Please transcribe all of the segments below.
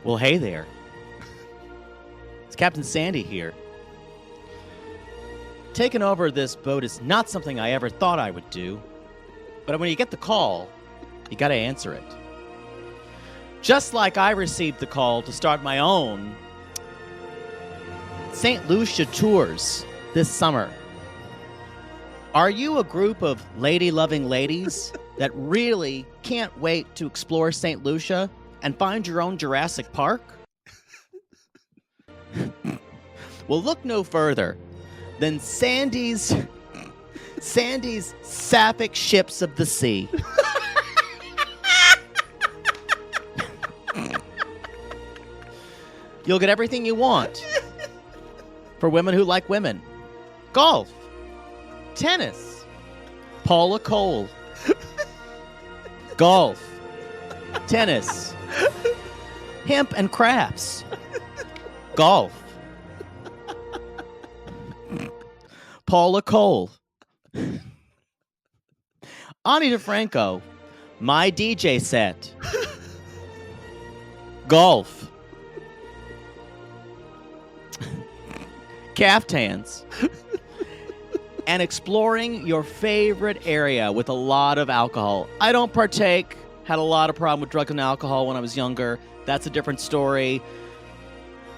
Well, hey there. It's Captain Sandy here. Taking over this boat is not something I ever thought I would do, but when you get the call, you gotta answer it. Just like I received the call to start my own St. Lucia tours this summer. Are you a group of lady-loving ladies that really can't wait to explore St. Lucia and find your own Jurassic Park? Well, look no further than Sandy's Sapphic Ships of the Sea. You'll get everything you want for women who like women. Golf, tennis, Paula Cole. Golf, tennis, hemp and crafts. Golf. Paula Cole. Ani DeFranco, my DJ set. Golf. Caftans. And exploring your favorite area with a lot of alcohol. I don't partake. Had a lot of problem with drugs and alcohol when I was younger. That's a different story.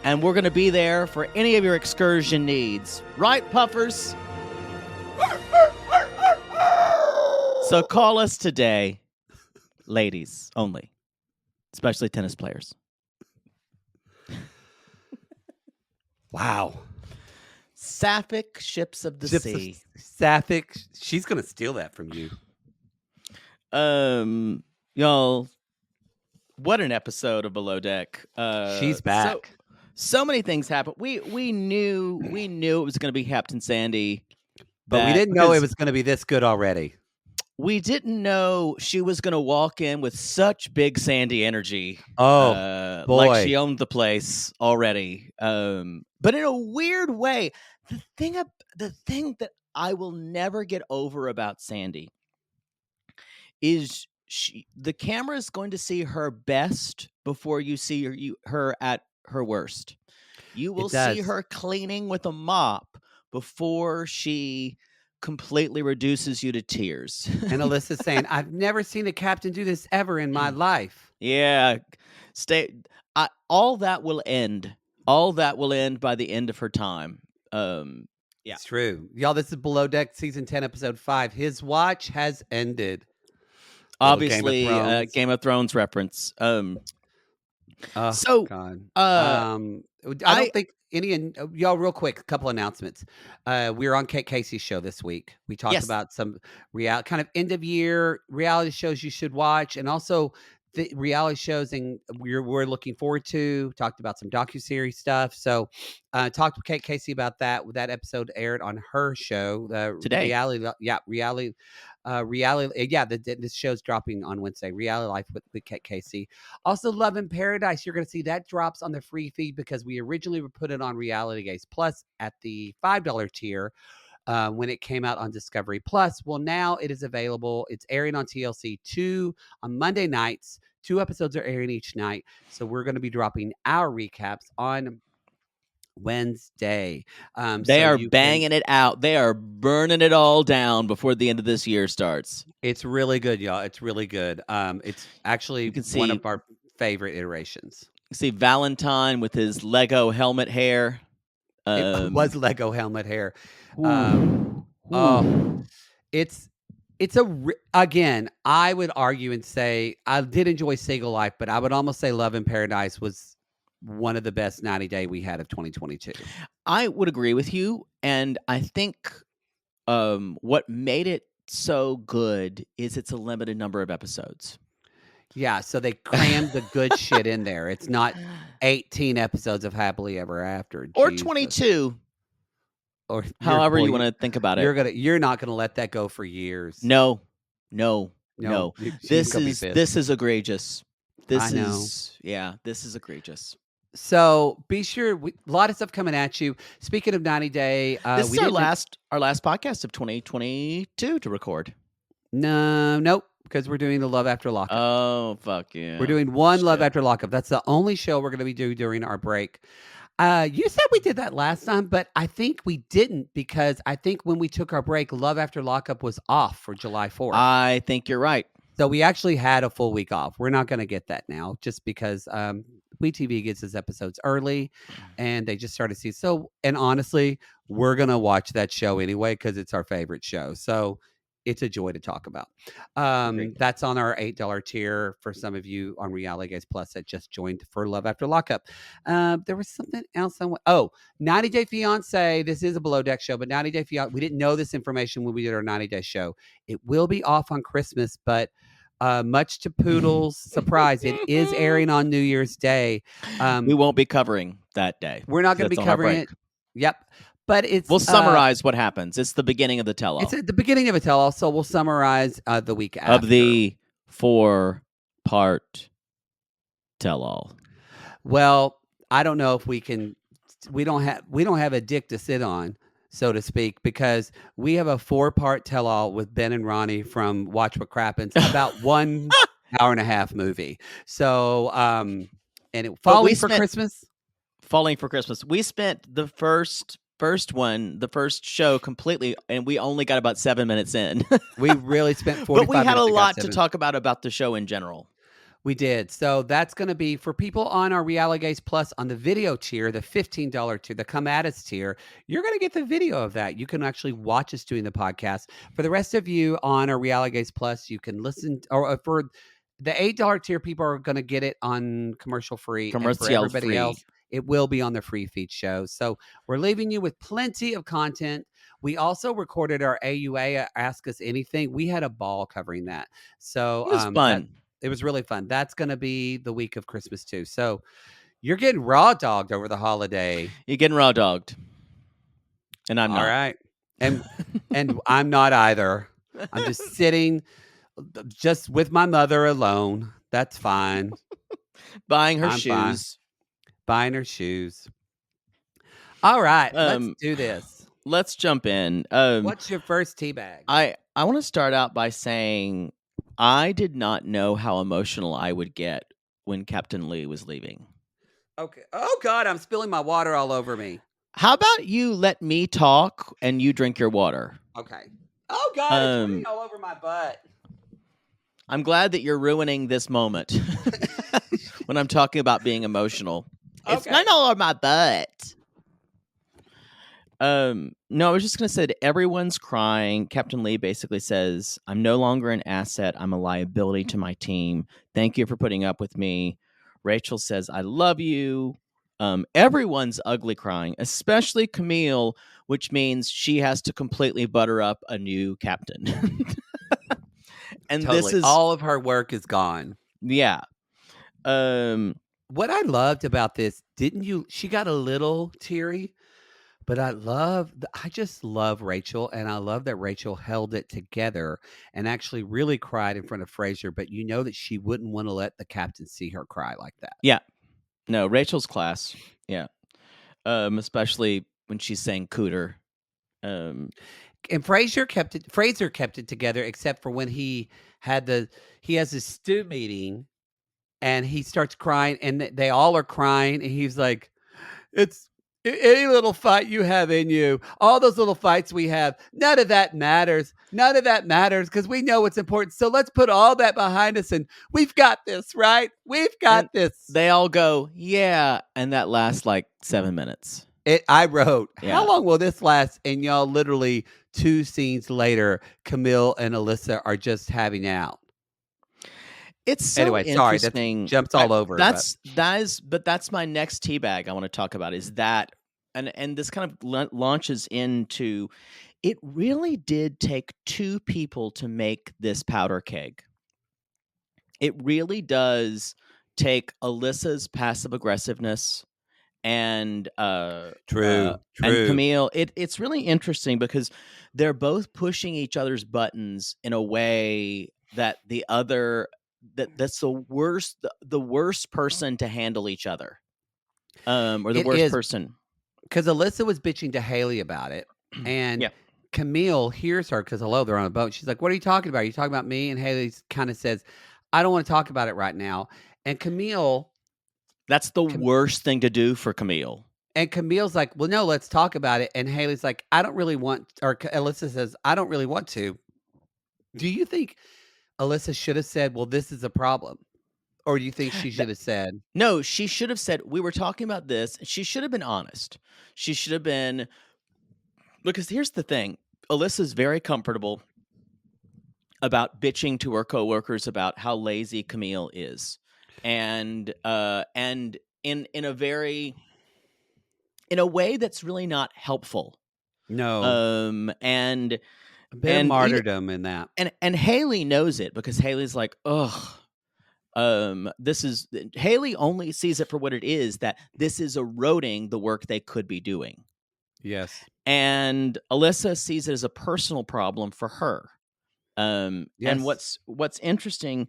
And we're going to be there for any of your excursion needs. Right, puffers? So call us today, ladies only, especially tennis players. Wow. Sapphic Ships of the Sea. Sapphic. She's going to steal that from you. Y'all, what an episode of Below Deck. She's back. So many things happened. We knew it was going to be Captain Sandy. But we didn't know it was going to be this good already. We didn't know she was going to walk in with such big Sandy energy. Oh, boy. Like she owned the place already. But in a weird way, the thing that I will never get over about Sandy is the camera is going to see her best before you see her at her worst. You will see her cleaning with a mop before she completely reduces you to tears. And Alyssa's saying, I've never seen a captain do this ever in my life. Yeah. All that will end. All that will end by the end of her time. Yeah. It's true. Y'all, this is Below Deck Season 10, Episode 5. His watch has ended. Obviously, Game of Thrones reference. God. I don't think y'all, real quick, a couple announcements. We were on Kate Casey's show this week. We talked about some kind of end of year reality shows you should watch, and also the reality shows and we're looking forward to. Talked about some docuseries stuff. So talked with Kate Casey about that. That episode aired on her show today. Reality. This show's dropping on Wednesday. Reality Life with Kate Casey. Also, Love in Paradise. You're going to see that drops on the free feed because we originally put it on Reality Gaze Plus at the $5 tier when it came out on Discovery Plus. Well, now it is available. It's airing on TLC 2 on Monday nights. 2 episodes are airing each night. So we're going to be dropping our recaps on Wednesday. They are banging it out. They are burning it all down before the end of this year starts. It's really good, y'all. It's really good. It's actually one of our favorite iterations. You see Valentine with his Lego helmet hair. It was Lego helmet hair. Again, I would argue and say I did enjoy Single Life, but I would almost say Love in Paradise was one of the best 90-day we had of 2022. I would agree with you. And I think what made it so good is it's a limited number of episodes. Yeah, so they crammed the good shit in there. It's not 18 episodes of Happily Ever After. Or 22. Or however you want to think about it. You're not gonna let that go for years. No. This is egregious. This is egregious. So be sure, a lot of stuff coming at you. Speaking of 90 Day, this is our last podcast of 2022 to record. Nope. because we're doing the Love After Lockup. Oh, fuck yeah. We're doing one Shit. Love After Lockup. That's the only show we're going to be doing during our break. You said we did that last time, but I think we didn't because I think when we took our break, Love After Lockup was off for July 4th. I think you're right. So we actually had a full week off. We're not going to get that now just because WeTV gets his episodes early and they just started seeing. So, and honestly, we're going to watch that show anyway because it's our favorite show. So it's a joy to talk about. That's on our $8 tier for some of you on Reality Gaze Plus that just joined for Love After Lockup. There was something else. 90 Day Fiance. This is a Below Deck show, but 90 Day Fiance. We didn't know this information when we did our 90 Day show. It will be off on Christmas, but much to Poodle's surprise, it is airing on New Year's Day. We won't be covering that day. We're not going to be covering it. Yep. But we'll summarize what happens. It's the beginning of the tell-all. It's at the beginning of a tell-all, so we'll summarize the week after. Of the 4-part tell-all. Well, I don't know if we can. We don't have a dick to sit on, so to speak, because we have a 4-part tell-all with Ben and Ronnie from Watch What Crappens about 1 hour and a half movie. So, and it Falling for Christmas. Falling for Christmas. We spent the first show completely, and we only got about 7 minutes in. We really spent 45 minutes. But we had a lot to talk about the show in general. We did. So that's going to be for people on our Reality Gaze Plus on the video tier, the $15 tier, the Come At Us tier. You're going to get the video of that. You can actually watch us doing the podcast. For the rest of you on our Reality Gaze Plus, you can listen. Or for the $8 tier, people are going to get it on commercial free. Commercial and for everybody free. else, it will be on the free feed show. So we're leaving you with plenty of content. We also recorded our AUA Ask Us Anything. We had a ball covering that. So it was fun. It was really fun. That's going to be the week of Christmas too. So you're getting raw dogged over the holiday. You're getting raw dogged. And I'm not. All right. And I'm not either. I'm just sitting just with my mother alone. That's fine. Buying her shoes. Fine. Buying her shoes. All right. Let's do this. Let's jump in. What's your first teabag? I want to start out by saying I did not know how emotional I would get when Captain Lee was leaving. Okay. Oh, God, I'm spilling my water all over me. How about you let me talk and you drink your water? Okay. Oh, God, it's running all over my butt. I'm glad that you're ruining this moment when I'm talking about being emotional. Okay. It's not all over my butt. No, I was just going to say that everyone's crying. Captain Lee basically says, I'm no longer an asset. I'm a liability to my team. Thank you for putting up with me. Rachel says, I love you. Everyone's ugly crying, especially Camille, which means she has to completely butter up a new captain. And totally. This is all of her work is gone. Yeah. What I loved about this, she got a little teary. But I just love Rachel, and I love that Rachel held it together and actually really cried in front of Fraser. But you know that she wouldn't want to let the captain see her cry like that. Yeah, no, Rachel's class. Yeah, especially when she's saying "cooter." And Fraser kept it together, except for when he has his stew meeting, and he starts crying, and they all are crying, and he's like, "It's." Any little fight you have in you, all those little fights we have, none of that matters. None of that matters because we know what's important. So let's put all that behind us and we've got this, right? We've got this. They all go, yeah. And that lasts like 7 minutes. I wrote, how long will this last? And y'all literally 2 scenes later, Camille and Alyssa are just having out. It's so anyway, interesting. That jumps all over. That's my next teabag I want to talk about is that, and this kind of launches into, it really did take 2 people to make this powder keg. It really does take Alyssa's passive aggressiveness and true. And Camille. It's really interesting because they're both pushing each other's buttons in a way that the other. That's the worst person to handle each other, or the worst person. Because Alyssa was bitching to Haley about it, and Camille hears her because hello, they're on a boat. She's like, "What are you talking about? Are you talking about me?" And Haley kind of says, "I don't want to talk about it right now." And That's the worst thing to do for Camille. And Camille's like, "Well, no, let's talk about it." And Haley's like, "I don't really want," or Alyssa says, "I don't really want to." Do you think Alyssa should have said, "Well, this is a problem," or do you think she should have said, No, she should have said, "We were talking about this." She should have been honest. She should have been, because here's the thing. Alyssa's very comfortable about bitching to her coworkers about how lazy Camille is. And in a way that's really not helpful. "No"? And A bit of martyrdom in that. And Haley knows it, because Haley's like, ugh. Haley only sees it for what it is, that this is eroding the work they could be doing. Yes. And Alyssa sees it as a personal problem for her. And Yes. what's interesting,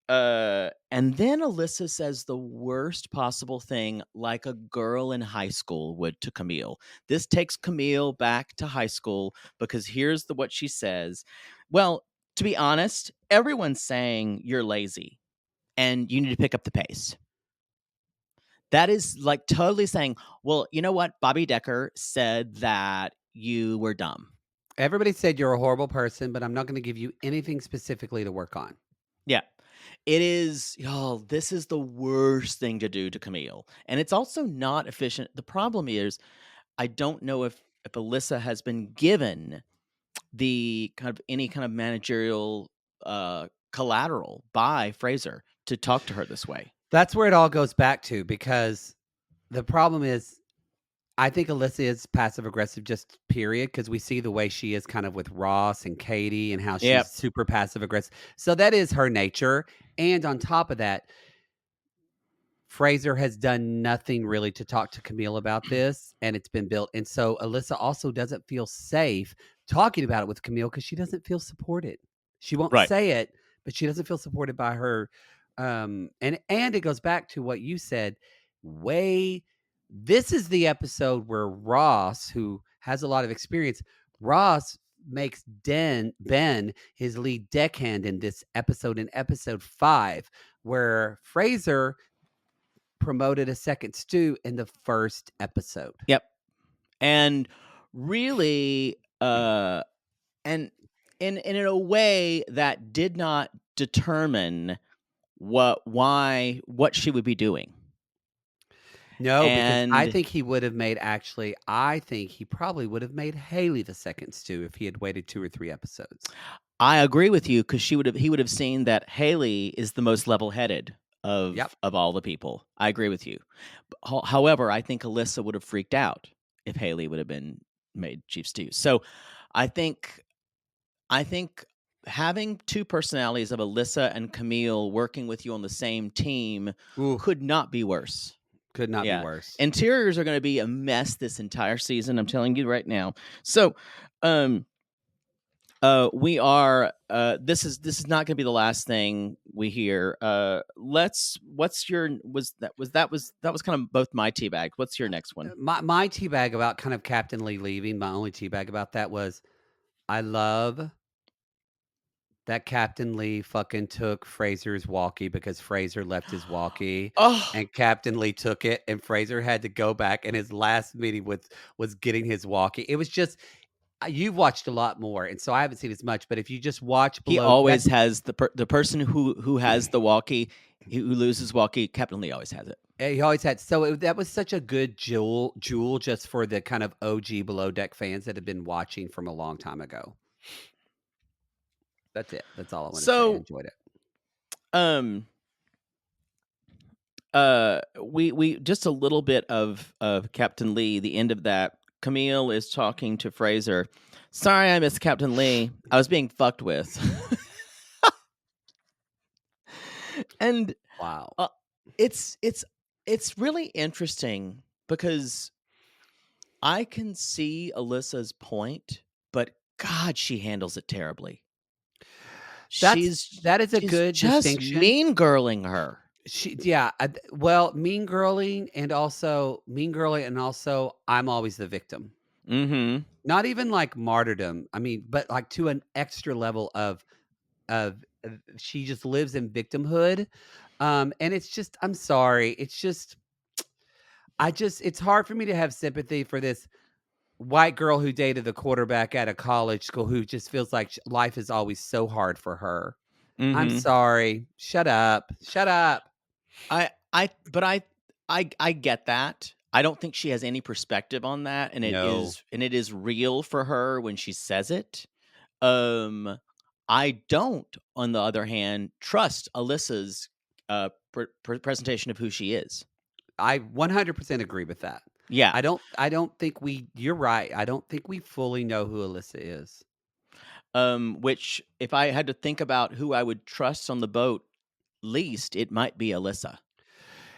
and then Alyssa says the worst possible thing, like a girl in high school would to Camille. This takes Camille back to high school, because here's what she says. Well, to be honest, everyone's saying you're lazy and you need to pick up the pace. That is like totally saying, well, you know what? Bobby Decker said that you were dumb. Everybody said you're a horrible person, but I'm not gonna give you anything specifically to work on. Yeah. It is, y'all, this is the worst thing to do to Camille. And it's also not efficient. The problem is, I don't know if Alyssa has been given the any kind of managerial collateral by Fraser to talk to her this way. That's where it all goes back to, because the problem is, I think Alyssa is passive aggressive, just period, because we see the way she is kind of with Ross and Katie and how Yep. she's super passive aggressive. So that is her nature. And on top of that, Fraser has done nothing really to talk to Camille about this, and it's been built. And so Alyssa also doesn't feel safe talking about it with Camille because she doesn't feel supported. She won't Right. say it, but she doesn't feel supported by her. And it goes back to what you said. This is the episode where Ross, who has a lot of experience, Ross makes Ben his lead deckhand in this episode, in episode 5, where Fraser promoted a second stew in the first episode. Yep. And really, and in a way that did not determine what she would be doing. No, because I think he probably would have made Haley the second stew if he had waited 2 or 3 episodes. I agree with you, because he would have seen that Haley is the most level-headed of all the people. I agree with you. However, I think Alyssa would have freaked out if Haley would have been made chief stew. So I think having two personalities of Alyssa and Camille working with you on the same team could not be worse. Could not be worse. Interiors are going to be a mess this entire season, I'm telling you right now. So, we are. This is not going to be the last thing we hear. What's your that was kind of both my teabag. What's your next one? My teabag about kind of Captain Lee leaving. My only teabag about that was, I love that Captain Lee fucking took Fraser's walkie, because Fraser left his walkie, and Captain Lee took it, and Fraser had to go back, and his last meeting was getting his walkie. It was just, you've watched a lot more, and so I haven't seen as much, but if you just watch below, he always has the person who has the walkie, who loses walkie. Captain Lee always has it. He always had. So that was such a good jewel just for the kind of OG Below Deck fans that have been watching from a long time ago. That's it. That's all I want to say. I enjoyed it. We just a little bit of Captain Lee. The end of that, Camille is talking to Fraser. Sorry, I missed Captain Lee. I was being fucked with. And wow, it's really interesting, because I can see Alyssa's point, but God, she handles it terribly. That is a good distinction. Mean girling her. Mean girling, and also I'm always the victim. Mhm. Not even like martyrdom. I mean, but like to an extra level of she just lives in victimhood. And it's just I'm sorry. It's hard for me to have sympathy for this white girl who dated the quarterback at a college school who just feels like life is always so hard for her. I'm Mhm. sorry. Shut up. Shut up. But I get that. I don't think she has any perspective on that, and No. it is real for her when she says it. Um, I don't, on the other hand, trust Alyssa's presentation of who she is. I 100% agree with that. Yeah. I don't think you're right. I don't think we fully know who Alyssa is. Which, if I had to think about who I would trust on the boat least, it might be Alyssa.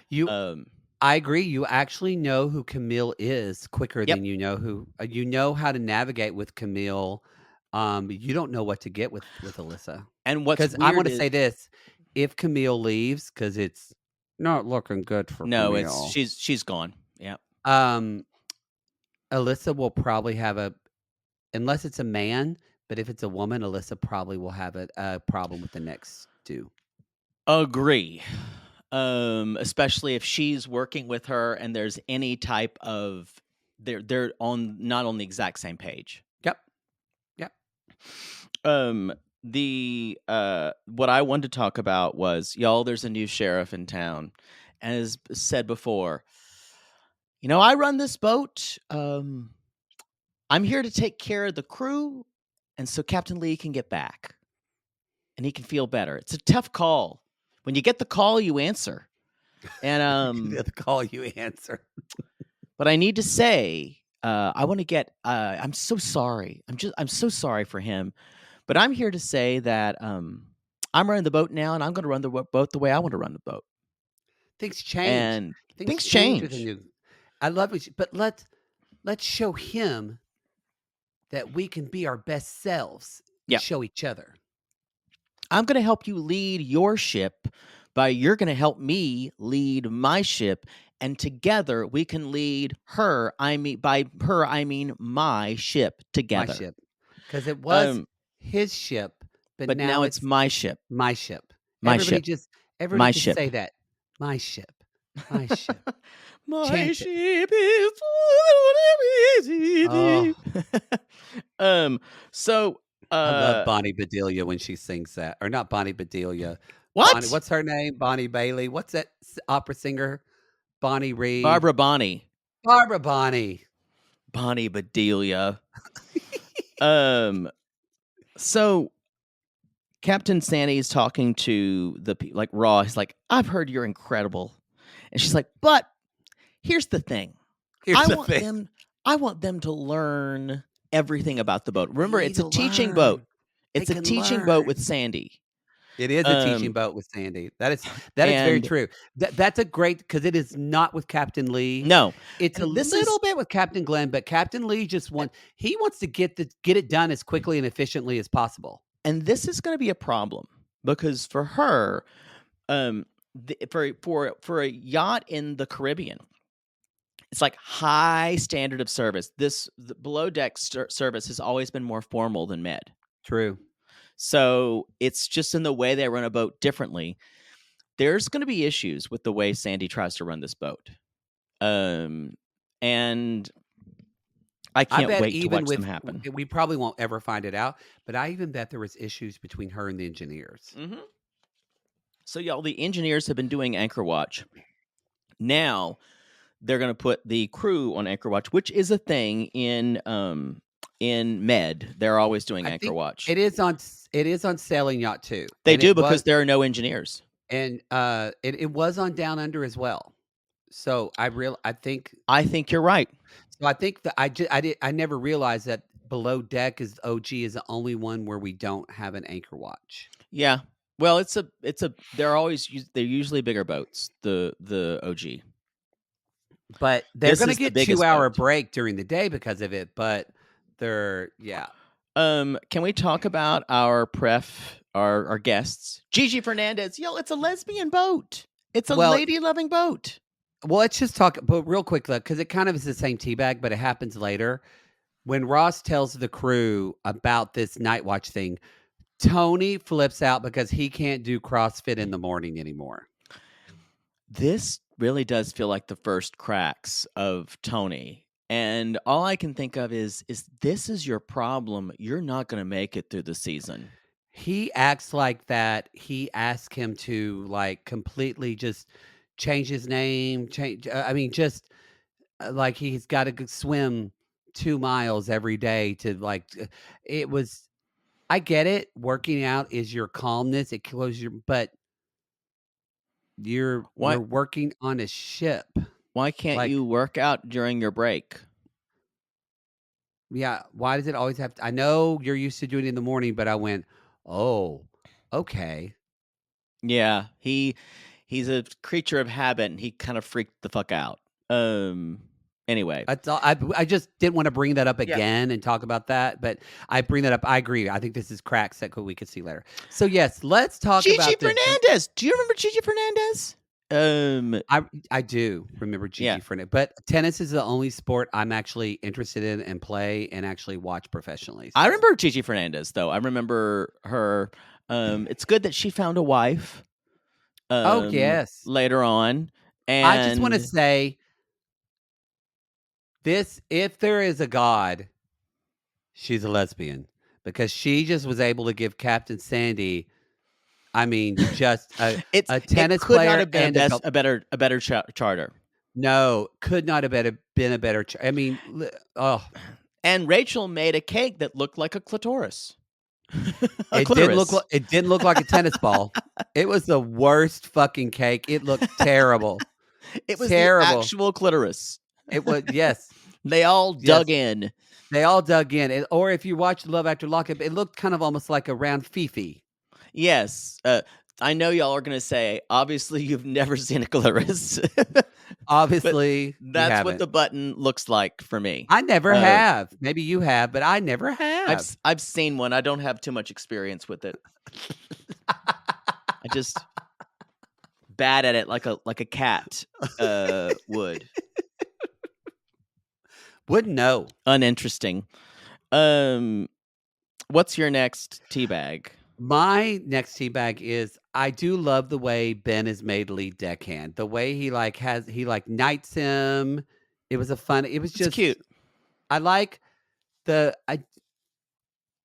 You Um, I agree. You actually know who Camille is quicker yep. than you know how to navigate with Camille. You don't know what to get with Alyssa. And what's Because I weird want to is say this: if Camille leaves, because it's not looking good for no, Camille. she's gone. Yeah. Um, Alyssa will probably have unless it's a man, but if it's a woman, Alyssa probably will have a problem with the next two. Agree. Especially if she's working with her and there's any type of they're on not on the exact same page. Yep. Yep. The what I wanted to talk about was y'all, there's a new sheriff in town. And as said before, I run this boat. I'm here to take care of the crew, and so Captain Lee can get back and he can feel better. It's a tough call. When you get the call, you answer. And The call you answer. but I need to say, I want to get. I'm so sorry. I'm so sorry for him. But I'm here to say that I'm running the boat now, and I'm going to run the boat the way I want to run the boat. Things change. And Things things change with a change. new. I love it, but let's show him that we can be our best selves and Yeah, show each other. I'm going to help you lead your ship, you're going to help me lead my ship, and together we can lead her. By her I mean my ship My together. ship, because it was Um, his ship, but but now now it's my ship. my ship. My Everybody ship. just everybody My just ship. say that. My ship. My ship. My Chant it. ship is full of Oh, easy. um. So. I love Bonnie Bedelia when she sings that. Or not Bonnie Bedelia. Bonnie, What? what's her name? Bonnie Bailey. What's that opera singer? Bonnie Reed. Barbara Bonnie. Barbara Bonnie. Bonnie Bedelia. um. So Captain Sandy is talking to like Raw. He's like, "I've heard you're incredible," and she's like, "But here's the thing. Here's I the want thing. them. I want them to learn everything about the boat. They Remember, need it's a to teaching boat. learn. They It's a can teaching boat with learn. Sandy. It is a teaching Um. boat with Sandy. That is very And true. That's a great because it is not with Captain Lee. no, It's a and this little is bit with Captain Glenn, but Captain Lee wants to get it done as quickly and efficiently as possible. and this is going to be a problem because for her, for a yacht in the Caribbean, it's like high standard of service. The below deck service has always been more formal than med. True. So it's just in the way they run a boat differently. There's going to be issues with the way Sandy tries to run this boat. And I I can't bet wait to even watch them with happen. we probably won't ever find it out, but I even bet there was issues between her and the engineers. Mm-hmm. So, y'all, the engineers have been doing Anchor Watch. Now they're going to put the crew on Anchor Watch, which is a thing in med. They're always doing I Anchor think Watch. it is on Sailing Yacht too. They And do because there are no engineers. and it was on Down Under as well. So I think you're right. so I think that I never realized that Below Deck is OG is the only one where we don't have an Anchor Watch. Yeah. Well, they're usually bigger boats. The OG. But they're This going to is the get biggest 2-hour boat. break during the day because of it, but yeah. Can we talk about our our guests? Gigi Fernandez. Yo, it's a lesbian boat. It's a lady-loving boat. Well, let's just talk, but real quick, because it kind of is the same teabag, but it happens later. when Ross tells the crew about this night watch thing, Tony flips out because he can't do CrossFit in the morning anymore. This really does feel like the first cracks of Tony. And all I can think of is this is your problem. You're not going to make it through the season. He acts like that. He asked him to like completely just change his name, just like he's got to swim 2 miles every day to like it was I get it. Working out is your calmness. It closes your but you're Why working on a ship. why can't Like, you work out during your break? yeah, why does it always have to I know you're used to doing it in the morning, but I went, "Oh, okay." Yeah, he's a creature of habit and he kind of freaked the fuck out. Anyway. That's all I just didn't wanna bring that up Yeah. again and talk about that, but I bring that up. I agree. I think this is cracks that we could see later. So, yes, let's talk Gigi about the Fernandez. Do you remember Gigi Fernandez? I do remember Gigi Yeah. Fernandez, but tennis is the only sport I'm actually interested in and play and actually watch professionally. I remember Gigi Fernandez, though. I remember her. It's good that she found a wife. Oh, yes. Later on, I just wanna and say this if there is a God, she's a lesbian because she just was able to give Captain Sandy, I mean, just a it tennis could not player have been and a better charter. no, could not have been a better I mean, oh, And Rachel made a cake that looked like a clitoris. it didn't look like a tennis ball. It was the worst fucking cake. It looked terrible. It was Terrible. the actual clitoris. It was yes. They all dug in. They all dug in. Or if you watch Love After Lockup, it looked kind of almost like a round Fifi. Yes. I know y'all are going to say, obviously, you've never seen a clitoris. Obviously, that's what the button looks like for me. I never have. Maybe you have, but I never have. I've seen one. I don't have too much experience with it. I just bad at it like a cat would. Wouldn't know. Uninteresting. What's your next teabag? My next teabag is I do love the way Ben is made lead deckhand. The way he knights him. It was just cute. I like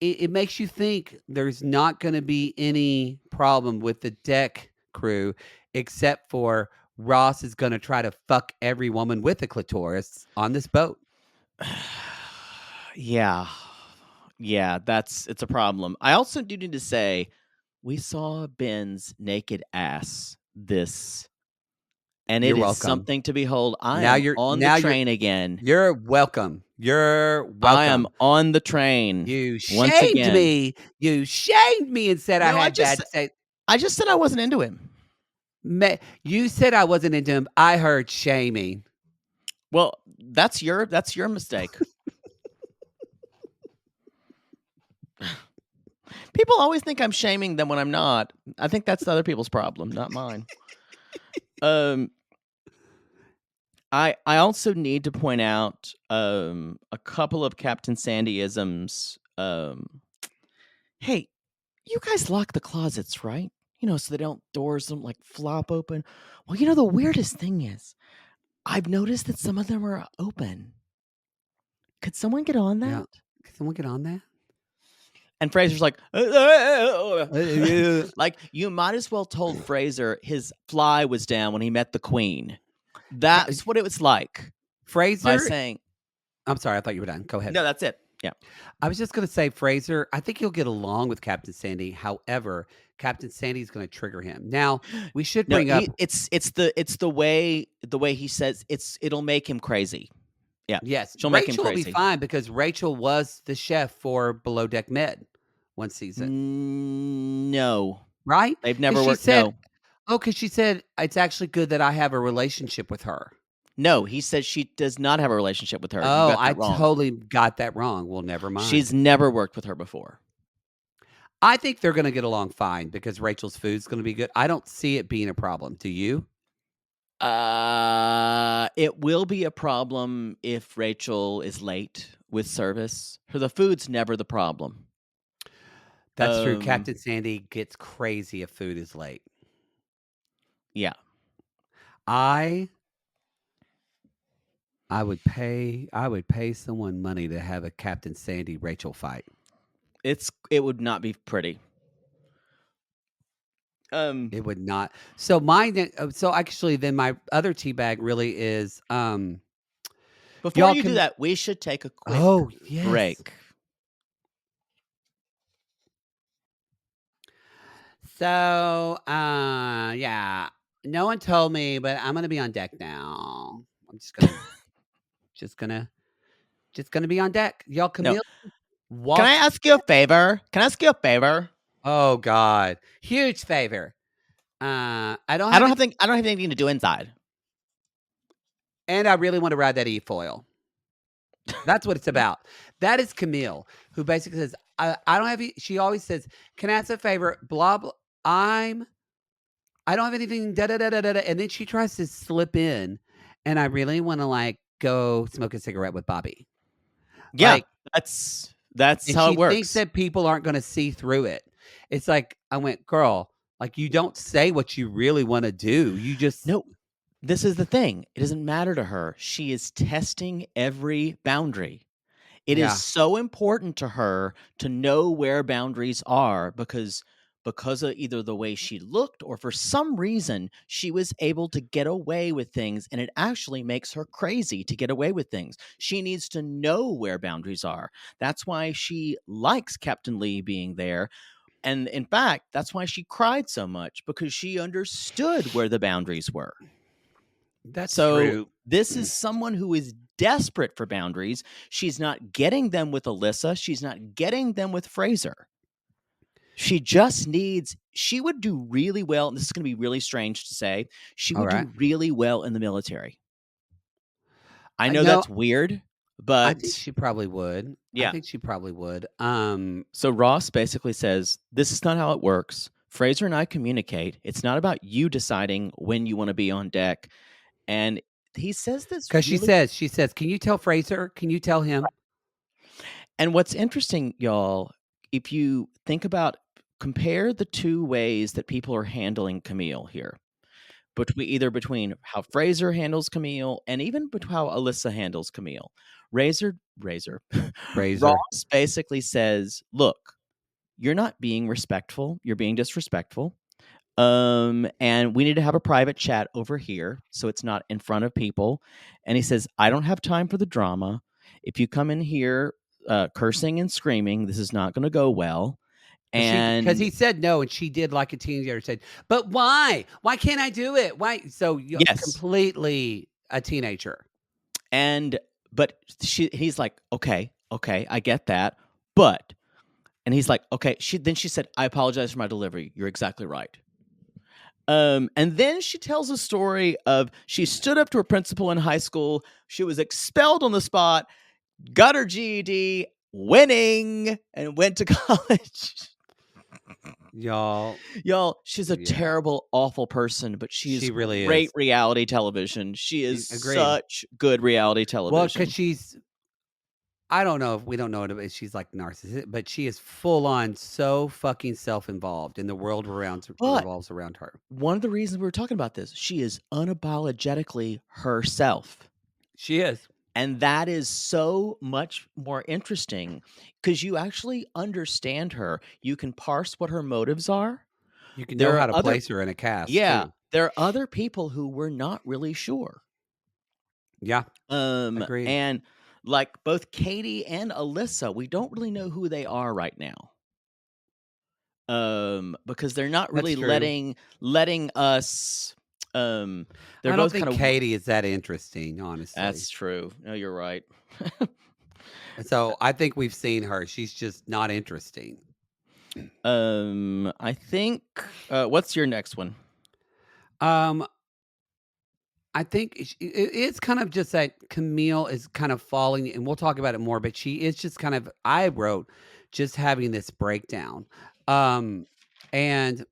it makes you think there's not going to be any problem with the deck crew except for Ross is going to try to fuck every woman with a clitoris on this boat. Yeah, it's a problem. I also do need to say, we saw Ben's naked ass and it is something to behold. I am on the train again. You're welcome. You're welcome. I am on the train. You shamed me. You shamed me and said I had bad sex. I just said I wasn't into him. You said I wasn't into him. I heard shaming. Well, that's your mistake. People always think I'm shaming them when I'm not. I think that's the other people's problem, not mine. I also need to point out a couple of Captain Sandy-isms. Hey, you guys lock the closets, right? So doors don't like flop open. Well, the weirdest thing is, I've noticed that some of them are open. Could someone get on that? Yeah. Could someone get on that? And Fraser's like, like, you might as well told Fraser his fly was down when he met the queen. That's what it was like. Fraser by saying, I'm sorry, I thought you were done. Go ahead. No, that's it. Yeah. I was just going to say, Fraser, I think he'll get along with Captain Sandy. However, Captain Sandy's going to trigger him. Now, we should bring up it's the way he says it'll make him crazy. Yeah. Yes. She'll make him Rachel crazy. will be fine because Rachel was the chef for Below Deck Med one season. No. Right? They've never worked. No. Oh, because she said, it's actually good that I have a relationship with her. No, he said she does not have a relationship with her. Oh, I totally got that wrong. Well, never mind. She's never worked with her before. I think they're going to get along fine because Rachel's food's going to be good. I don't see it being a problem. Do you? It will be a problem if Rachel is late with service. The food's never the problem. That's true. Captain Sandy gets crazy if food is late. Yeah. I would pay someone money to have a Captain Sandy Rachel fight. It would not be pretty. It would not. So actually then my other tea bag really is Before you do that, we should take a quick break. So, yeah. No one told me, but I'm gonna be on deck now. I'm just gonna be on deck. Y'all, Camille, Can I ask you a favor? Oh God, huge favor. I don't have anything to do inside. And I really want to ride that e-foil. That's what it's about. That is Camille, who basically says, I don't have, she always says, can I ask a favor? Blah, blah. I don't have anything, da, da, da, da, da. And then she tries to slip in, and I really want to like go smoke a cigarette with Bobby. Yeah, like, that's how it works. She thinks that people aren't going to see through it. It's like, I went, girl, like you don't say what you really want to do. You just. No, this is the thing. It doesn't matter to her. She is testing every boundary. It is so important to her to know where boundaries are because of either the way she looked or for some reason she was able to get away with things, and it actually makes her crazy to get away with things. She needs to know where boundaries are. That's why she likes Captain Lee being there. And in fact, that's why she cried so much, because she understood where the boundaries were. That's true. This is someone who is desperate for boundaries. She's not getting them with Alyssa. She's not getting them with Fraser. She just needs, she would do really well, and this is going to be really strange to say, she would do really well in the military. I know that's weird, but I think she probably would. Yeah. I think she probably would. So Ross basically says, this is not how it works. Fraser and I communicate. It's not about you deciding when you want to be on deck. And he says this because she says, can you tell Fraser? Can you tell him? And what's interesting, y'all, if you think about, compare the two ways that people are handling Camille here, between how Fraser handles Camille and even how Alyssa handles Camille. Fraser. Ross basically says, look, you're not being respectful. You're being disrespectful. And we need to have a private chat over here, so it's not in front of people. And he says, I don't have time for the drama. If you come in here cursing and screaming, this is not going to go well. And because he said no, and she did like a teenager said, but why? Why can't I do it? Why? So completely a teenager. But he's like, okay, I get that. But, and he's like, okay. Then she said, I apologize for my delivery. You're exactly right. And then she tells a story of she stood up to her principal in high school. She was expelled on the spot, got her GED, winning, and went to college. Y'all, she's a terrible, awful person, but she really is great reality television. She is such good reality television. Well, because she's, I don't know if we don't know it, she's like narcissistic, but she is full on so fucking self-involved in the world revolves around her. One of the reasons we were talking about this, she is unapologetically herself. She is. And that is so much more interesting because you actually understand her. You can parse what her motives are. You can know how to place her in a cast. Yeah. Too. There are other people who we're not really sure. Yeah. Agreed. And like both Katie and Alyssa, we don't really know who they are right now. Because they're not really letting us. I don't think Katie is that interesting, honestly. That's true. No, you're right. So I think we've seen her. She's just not interesting. I think. What's your next one? I think it's kind of just that Camille is kind of falling, and we'll talk about it more. But she is just kind of. I wrote just having this breakdown, and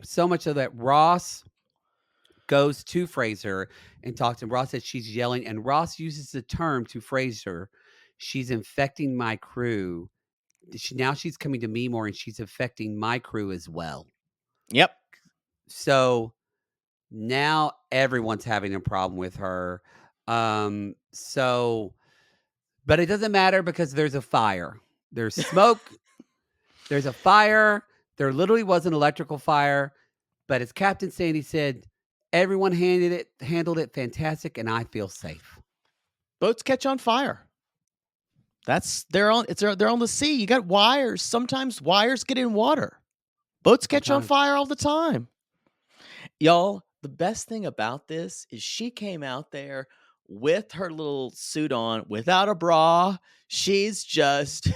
so much of that Ross goes to Fraser and talks to him. Ross says she's yelling, and Ross uses the term to Fraser, she's infecting my crew. Now she's coming to me more, and she's affecting my crew as well. Yep. So now everyone's having a problem with her. But it doesn't matter because there's a fire. There's smoke. There's a fire. There literally was an electrical fire. But as Captain Sandy said, everyone handled it fantastic, and I feel safe. Boats catch on fire. They're on the sea. You got wires. Sometimes wires get in water. Boats catch on fire all the time. Y'all, the best thing about this is she came out there with her little suit on, without a bra. She's just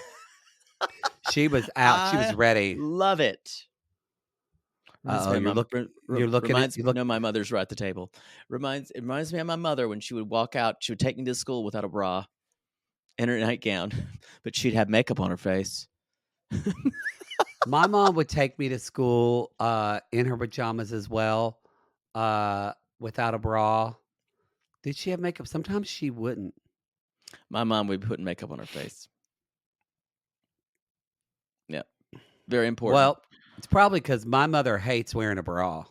she was out. She was ready. Love it. You're looking at my mother's right at the table. It reminds me of my mother when she would walk out. She would take me to school without a bra and her nightgown, but she'd have makeup on her face. My mom would take me to school in her pajamas as well, without a bra. Did she have makeup? Sometimes she wouldn't. My mom would be putting makeup on her face. Yeah, very important. Well, it's probably because my mother hates wearing a bra.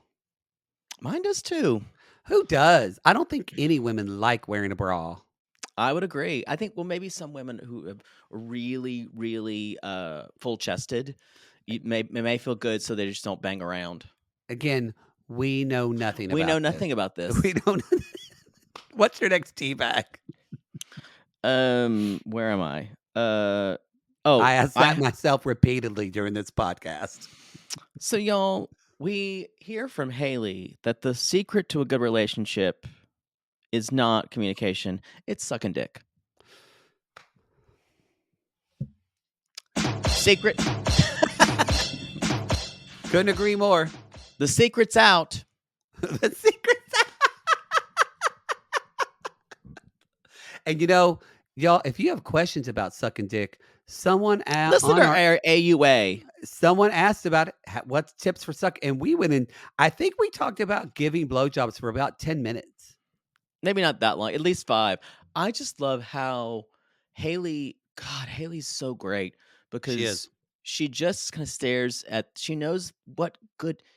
Mine does too. Who does? I don't think any women like wearing a bra. I would agree. I think, well, maybe some women who have really, really full-chested, it may feel good, so they just don't bang around. Again, we know nothing about this. We know nothing about this. We don't. What's your next tea bag? Where am I? I asked that myself repeatedly during this podcast. So, y'all, we hear from Haley that the secret to a good relationship is not communication. It's sucking dick. Secret. Couldn't agree more. The secret's out. The secret's out. And y'all, if you have questions about sucking dick, someone asked listen to our AUA. Someone asked about it. What's tips for suck? And we went in. I think we talked about giving blowjobs for about 10 minutes. Maybe not that long. At least 5. I just love how Haley. God, Haley's so great because she just kind of stares at. She knows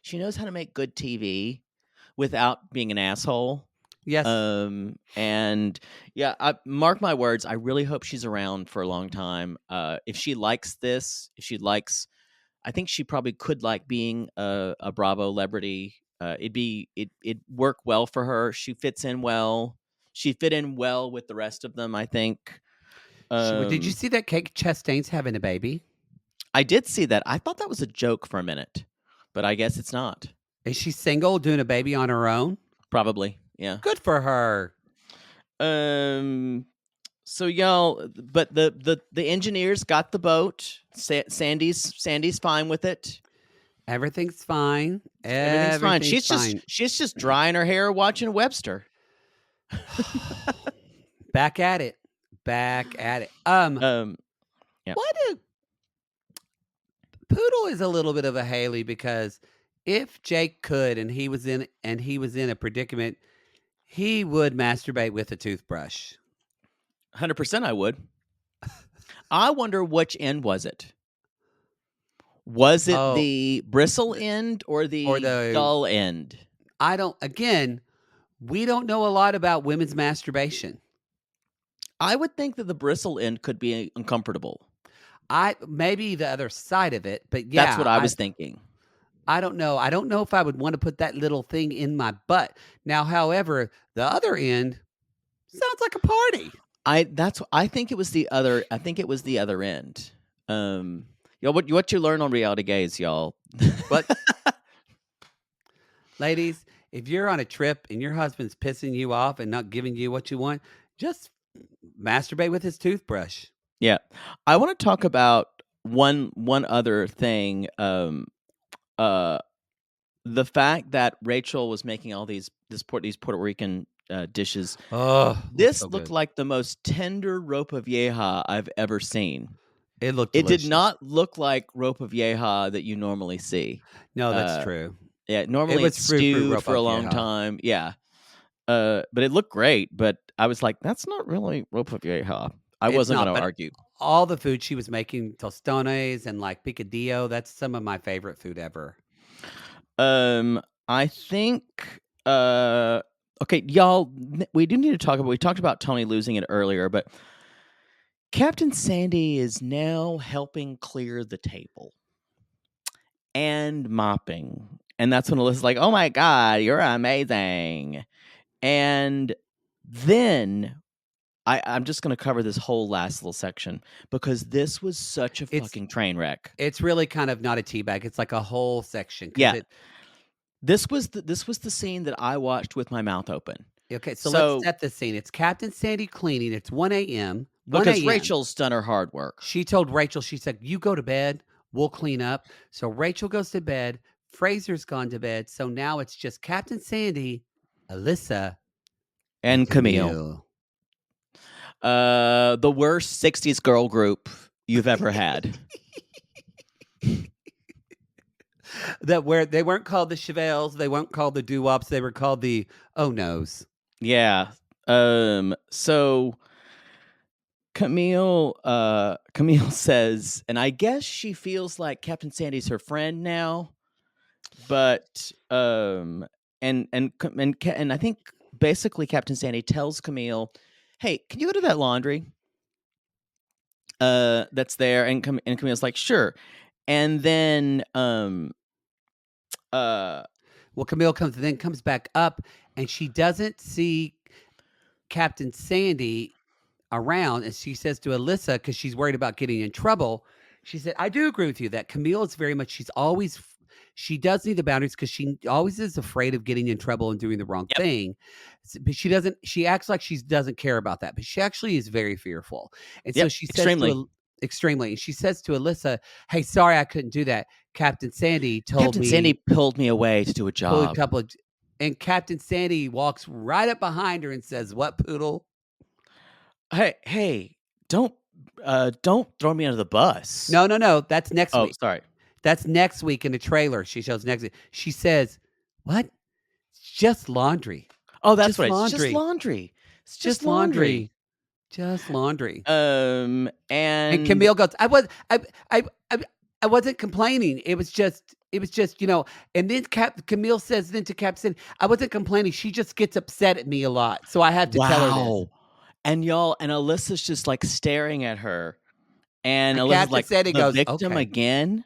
She knows how to make good TV without being an asshole. Yes. And yeah, mark my words. I really hope she's around for a long time. If she likes this, I think she probably could like being a Bravo celebrity. It'd work well for her. She fits in well. She fit in well with the rest of them, I think. Did you see that Kate Chastain's having a baby? I did see that. I thought that was a joke for a minute, but I guess it's not. Is she single, doing a baby on her own? Probably. Yeah. Good for her. So y'all, but the engineers got the boat. Sandy's fine with it. Everything's fine. Everything's fine. She's just drying her hair watching Webster. Back at it. Yeah. Poodle is a little bit of a Haley because if Jake could and he was in a predicament, he would masturbate with a toothbrush. 100% I would. I wonder which end was it. Was it the bristle end or the dull end? We don't know a lot about women's masturbation. I would think that the bristle end could be uncomfortable. Maybe the other side of it, but yeah. That's what I was thinking. I don't know. I don't know if I would want to put that little thing in my butt. Now, however, the other end sounds like a party. I think it was the other end. What you learn on Reality Gaze, y'all. But ladies, if you're on a trip and your husband's pissing you off and not giving you what you want, just masturbate with his toothbrush. Yeah. I want to talk about one other thing. The fact that Rachel was making all these Puerto Rican dishes. Oh, this looked like the most tender rope of yeha I've ever seen. It did not look like rope of yeha that you normally see. No, that's true. Yeah, It normally was it's fruit stewed for a ropa, long yeah. time. Yeah. But it looked great, but I was like, "That's not really ropa vieja." I It's wasn't not, gonna but argue. all the food she was making, tostones and, like, picadillo, that's some of my favorite food ever. I think, uh okay, y'all, we do need to talk about we talked about Tony losing it earlier, but Captain Sandy is now helping clear the table and mopping, and that's when Alyssa's like, "Oh my god, you're amazing." And then I'm just gonna cover this whole last little section because this was such a It's fucking train wreck. it's really kind of not a tea bag, it's like a whole section because Yeah, it this was the scene that I watched with my mouth open. okay, so let's So set the scene. It's Captain Sandy cleaning, it's 1 AM, 1 because AM. Rachel's done her hard work. She told Rachel, she said, "You go to bed, we'll clean up." So Rachel goes to bed, Fraser's gone to bed, so now it's just Captain Sandy, Alyssa, and And Camille. Camille. The worst 60s girl group you've ever had. That where they weren't called the Chevelles, they weren't called the Doo-Wops, they were called the Oh No's. Yeah. So Camille says, and I guess she feels like Captain Sandy's her friend now, but and I think basically Captain Sandy tells Camille, "Hey, can you go to that laundry that's there?" And Camille's like, "Sure." And then Well, Camille comes back up, and she doesn't see Captain Sandy around, and she says to Alyssa, because she's worried about getting in trouble, she said, "I do agree with you that Camille is very much she does need the boundaries because she always is afraid of getting in trouble and doing the wrong yep. thing. But she acts like she doesn't care about that, but she actually is very fearful. And so Yep, she says extremely. extremely, and she says to Alyssa, "Hey, sorry I couldn't do that. Captain Sandy told Captain me Sandy pulled me away to do a pull a job." couple of," and Captain Sandy walks right up behind her and says, "What, poodle?" Hey, don't throw me under the bus. No, that's next Oh, week. sorry. That's next week in the trailer. She shows next week. She says, "What? It's just laundry. Oh, that's Just right. It's just laundry. laundry. It's just Just laundry. laundry. Just laundry." And And Camille goes, I I wasn't complaining. It was just, and then Camille says then to Captain, "I wasn't complaining. She just gets upset at me a lot. So I have to tell her this." wow. And y'all, and Alyssa's just like staring at her. And And Alyssa's Captain like, Sandy "The goes, victim "Okay." again?"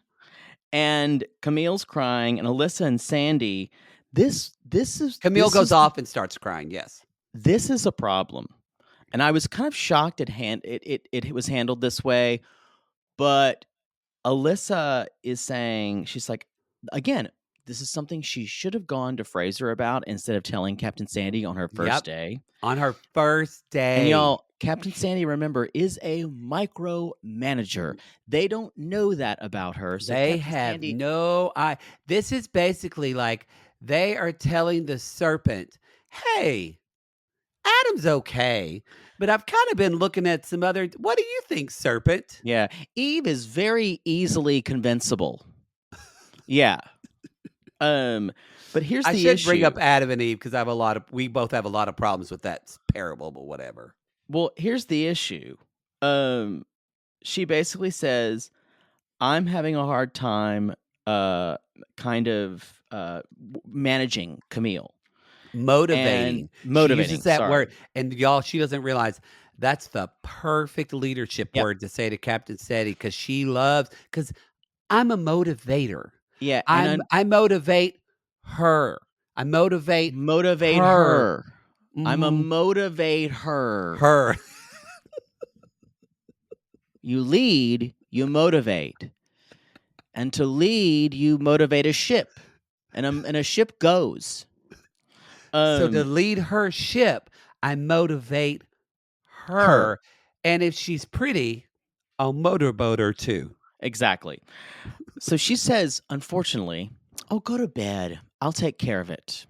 And Camille's crying, and Alyssa and Sandy, this is Camille this goes is off and starts crying. Yes. this is a problem. And I was kind of shocked it was handled this way, but Alyssa is saying, she's like, again, this is something she should have gone to Fraser about instead of telling Captain Sandy on her first Yep. day. On her first And day. y'all, Captain Sandy, remember, is a micromanager. They don't know that about her. So They Captain have Sandy, no I this is basically like they are telling the serpent, "Hey, Adam's okay, but I've kind of been looking at some other what do you think, serpent?" yeah, Eve is very easily convincible. Yeah. But here's I the should bring issue. up Adam and Eve because we both have a lot of problems with that parable, but whatever. Well, here's the issue. She basically says, I'm having a hard time kind of managing Camille and Motivating. She uses motivating. that word, Sorry. and y'all, she doesn't realize that's the perfect leadership Yep. word to say to Captain Steady because because I'm a motivator. Yeah. And I motivate her. I motivate motivate her. her. I'm a Mhm. motivate her. Her. You lead, you motivate. And to lead, you motivate a ship. And a ship goes. So to lead her ship, I motivate her. And if she's pretty, I'll motorboat her too. Exactly. So she says, unfortunately, "Oh, go to bed. I'll take care of it."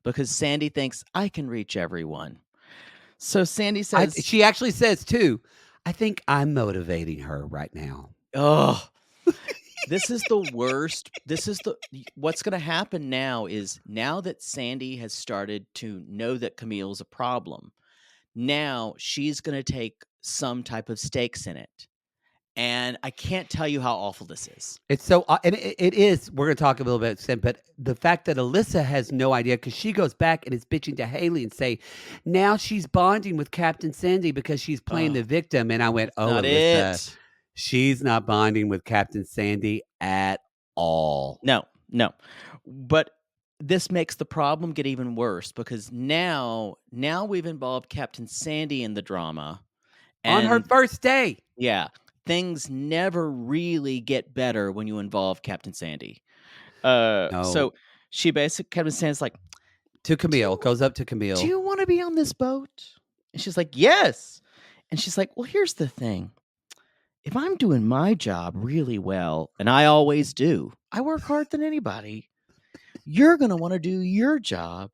Because Sandy thinks I can reach everyone. So Sandy says, She actually says too, "I think I'm motivating her right now." "Oh." This is the worst. What's going to happen now is now that Sandy has started to know that Camille's a problem, now she's going to take some type of stakes in it. And I can't tell you how awful this is. It's so, and it is. We're going to talk a little bit, but the fact that Alyssa has no idea, because she goes back and is bitching to Haley and say, now she's bonding with Captain Sandy because she's playing the victim. And I went, oh, not Alyssa, it. She's not bonding with Captain Sandy at all. No. But this makes the problem get even worse because now we've involved Captain Sandy in the drama. On her first day. Yeah. Things never really get better when you involve Captain Sandy. No. So she basically, Captain Sandy's like, to Camille, goes up to Camille. Do you want to be on this boat? And she's like, yes. And she's like, well, here's the thing. If I'm doing my job really well, and I always do, I work harder than anybody, you're going to want to do your job,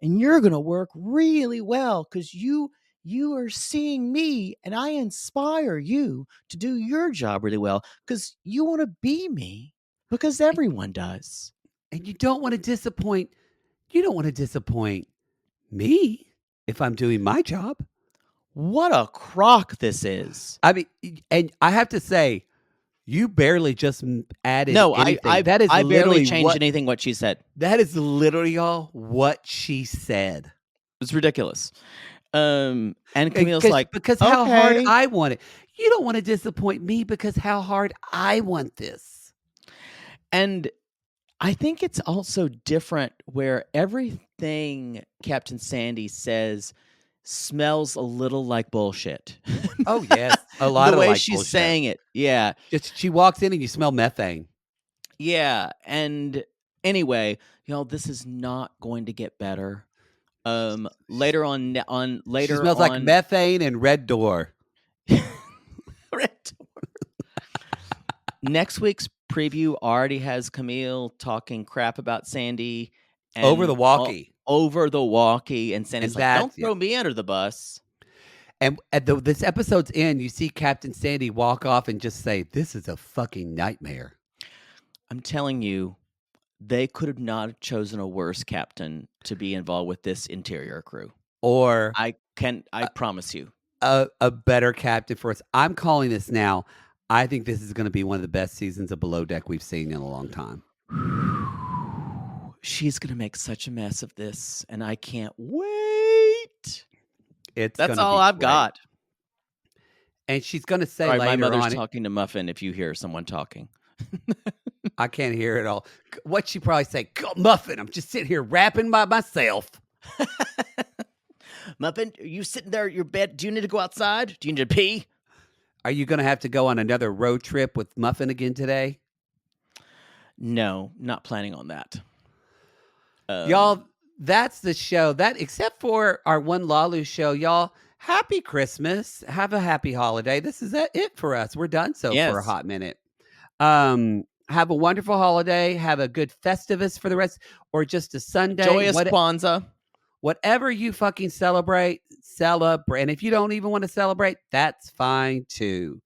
and you're going to work really well because you are seeing me, and I inspire you to do your job really well because you want to be me because everyone does. And you don't want to disappoint me if I'm doing my job. What a crock this is. I mean, and I have to say, you barely just added anything. I barely changed anything what she said. That is literally all what she said. It's ridiculous. And Camille's like, because how hard I want it. You don't want to disappoint me because how hard I want this. And I think it's also different where everything Captain Sandy says smells a little like bullshit. Oh, yes. A lot of the way she's bullshit. Saying it. Yeah. She walks in and you smell methane. Yeah. And anyway, this is not going to get better. Later on, she smells like methane and Red Door. Red Door. Next week's preview already has Camille talking crap about Sandy. And over the walkie. And Sandy's like, don't throw me under the bus. And at this episode's end, you see Captain Sandy walk off and just say, this is a fucking nightmare. I'm telling you, they could have not chosen a worse captain to be involved with this interior crew. Or I promise you. A better captain for us. I'm calling this now. I think this is going to be one of the best seasons of Below Deck we've seen in a long time. She's going to make such a mess of this, and I can't wait. That's all I've got. And she's going to say later on. My mother's talking to Muffin if you hear someone talking. I can't hear it all. What she probably say, Muffin, I'm just sitting here rapping by myself. Muffin, are you sitting there at your bed? Do you need to go outside? Do you need to pee? Are you going to have to go on another road trip with Muffin again today? No, not planning on that. Y'all, that's the show. That except for our one Lalu show, y'all, happy Christmas. Have a happy holiday. This is it for us. We're done for a hot minute. Have a wonderful holiday. Have a good Festivus for the rest, or just a Sunday. Joyous Kwanzaa. Whatever you fucking celebrate. And if you don't even want to celebrate, that's fine too.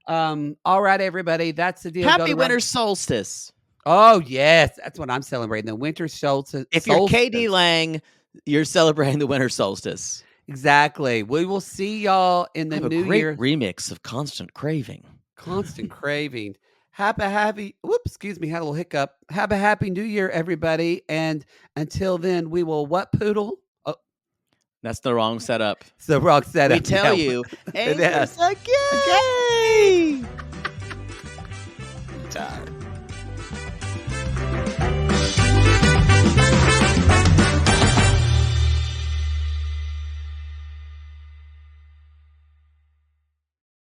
All right, everybody. That's the deal. Happy winter solstice. Oh, yes. That's what I'm celebrating. The winter solstice. If you're KD Lang, you're celebrating the winter solstice. Exactly. We will see y'all in the new year. Remix of Constant Craving. Constant Craving. Excuse me, had a little hiccup. Have a happy new year, everybody. And until then, we will what, Poodle? Oh. That's the wrong setup. It's the wrong setup. We tell you. It is a gay. Time.